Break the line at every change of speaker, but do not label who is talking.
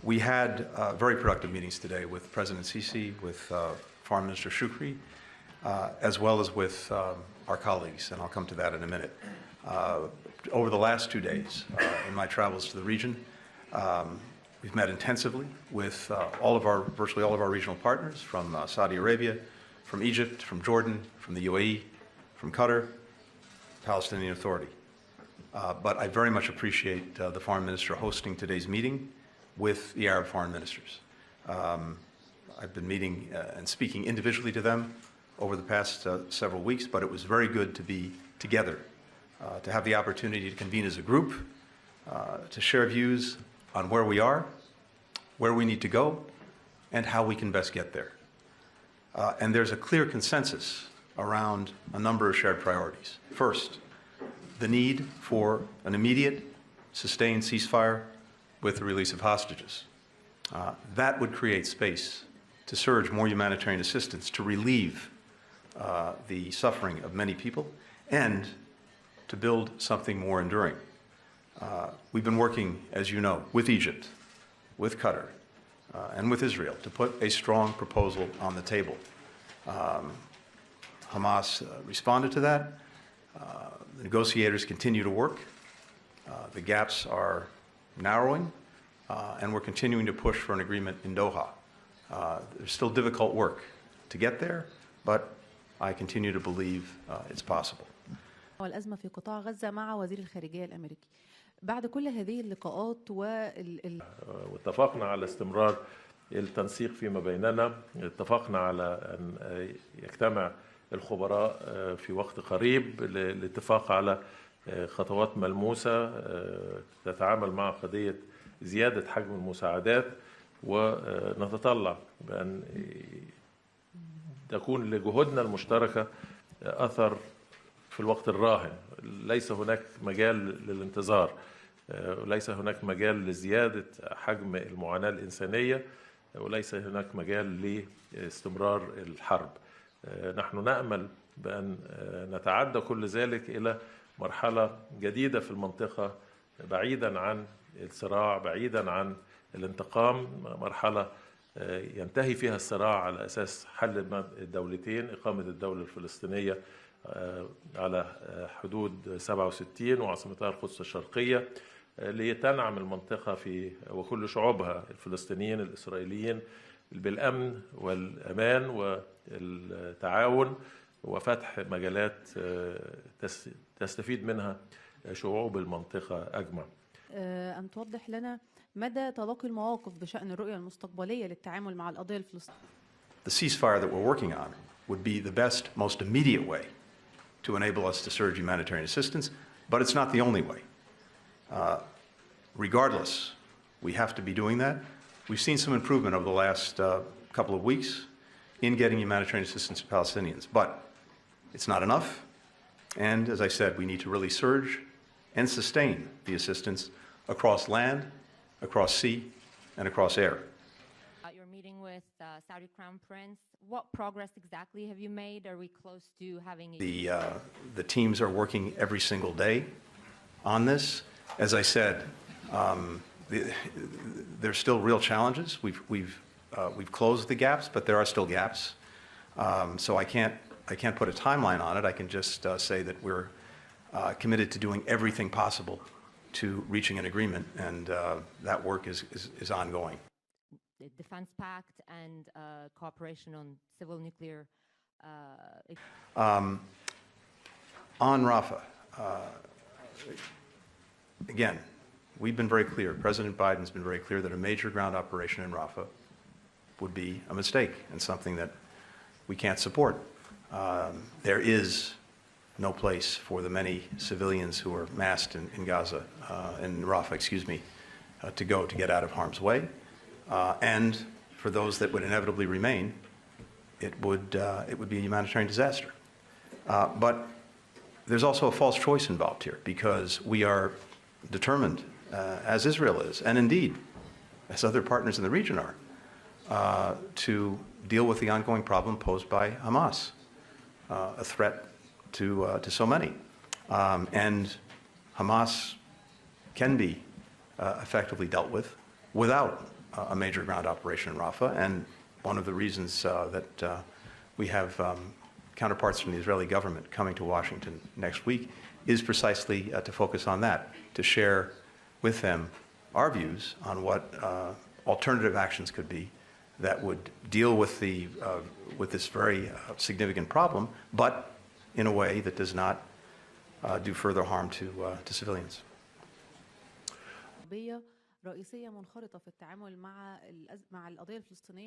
We had very productive meetings today with President Sisi, with Foreign Minister Shoukry, as well as with our colleagues, and I'll come to that in a minute. Over the last 2 days, in my travels to the region, we've met intensively with virtually all of our regional partners from Saudi Arabia, from Egypt, from Jordan, from the UAE, from Qatar, Palestinian Authority. But I very much appreciate the Foreign Minister hosting today's meeting with the Arab foreign ministers. I've been meeting and speaking individually to them over the past several weeks, but it was very good to be together, to have the opportunity to convene as a group, to share views on where we are, where we need to go, and how we can best get there. And there's a clear consensus around a number of shared priorities. First, the need for an immediate, sustained ceasefire with the release of hostages. That would create space to surge more humanitarian assistance to relieve the suffering of many people and to build something more enduring. We've been working, as you know, with Egypt, with Qatar, and with Israel to put a strong proposal on the table. Hamas responded to that. The negotiators continue to work. The gaps are narrowing, and we're continuing to push for an agreement in Doha. There's still difficult work to get there, but I continue to believe it's possible.
والأزمة في قطاع غزة مع وزير الخارجية الأمريكي. بعد كل هذه اللقاءات
واتفقنا على استمرار التنسيق فيما بيننا، اتفقنا على أن يجتمع الخبراء في وقت قريب للاتفاق على خطوات ملموسة تتعامل مع قضية زيادة حجم المساعدات، ونتطلع بأن تكون لجهودنا المشتركة أثر في الوقت الراهن. ليس هناك مجال للانتظار، وليس هناك مجال لزيادة حجم المعاناة الإنسانية، وليس هناك مجال لاستمرار الحرب. نحن نأمل بأن نتعدى كل ذلك إلى مرحلة جديدة في المنطقة، بعيدا عن الصراع، بعيدا عن الانتقام، مرحلة ينتهي فيها الصراع على أساس حل الدولتين، إقامة الدولة الفلسطينية على حدود 67 وعاصمتها القدس الشرقية، لتنعم المنطقة وكل شعوبها الفلسطينيين الإسرائيليين بالأمن والأمان والتعاون وفتح مجالات تستفيد منها شعوب المنطقة أجمع.
أن توضح لنا مدى تلاقي المواقف بشأن الرؤية المستقبلية للتعامل مع القضية الفلسطينية.
The ceasefire that we're working on would be the best, most immediate way to enable us to surge humanitarian assistance, but it's not the only way. Regardless, we have to be doing that. We've seen some improvement over the last couple of weeks in getting humanitarian assistance to Palestinians, but it's not enough. And as I said, we need to really surge and sustain the assistance across land, across sea, and across air.
Your meeting with Saudi Crown Prince, what progress exactly have you made? Are we close to having
the teams are working every single day on this. As I said, there's still real challenges. We've closed the gaps, but there are still gaps. So I can't put a timeline on it. I can just say that we're committed to doing everything possible to reaching an agreement, and that work is ongoing.
The Defense Pact and cooperation on civil nuclear.
On Rafah, again, we've been very clear. President Biden's been very clear that a major ground operation in Rafah would be a mistake and something that we can't support. There is no place for the many civilians who are massed in Gaza, in Rafah, excuse me, to go to get out of harm's way. And for those that would inevitably remain, it would be a humanitarian disaster. But there's also a false choice involved here, because we are determined, as Israel is, and indeed, as other partners in the region are, to deal with the ongoing problem posed by Hamas, a threat to so many. And Hamas can be effectively dealt with without a major ground operation in Rafah. And one of the reasons that we have counterparts from the Israeli government coming to Washington next week is precisely to focus on that, to share with them our views on what alternative actions could be that would deal with this very significant problem, but in a way that does not do further harm to civilians.
رئيسية منخرطة في التعامل مع القضية الفلسطينية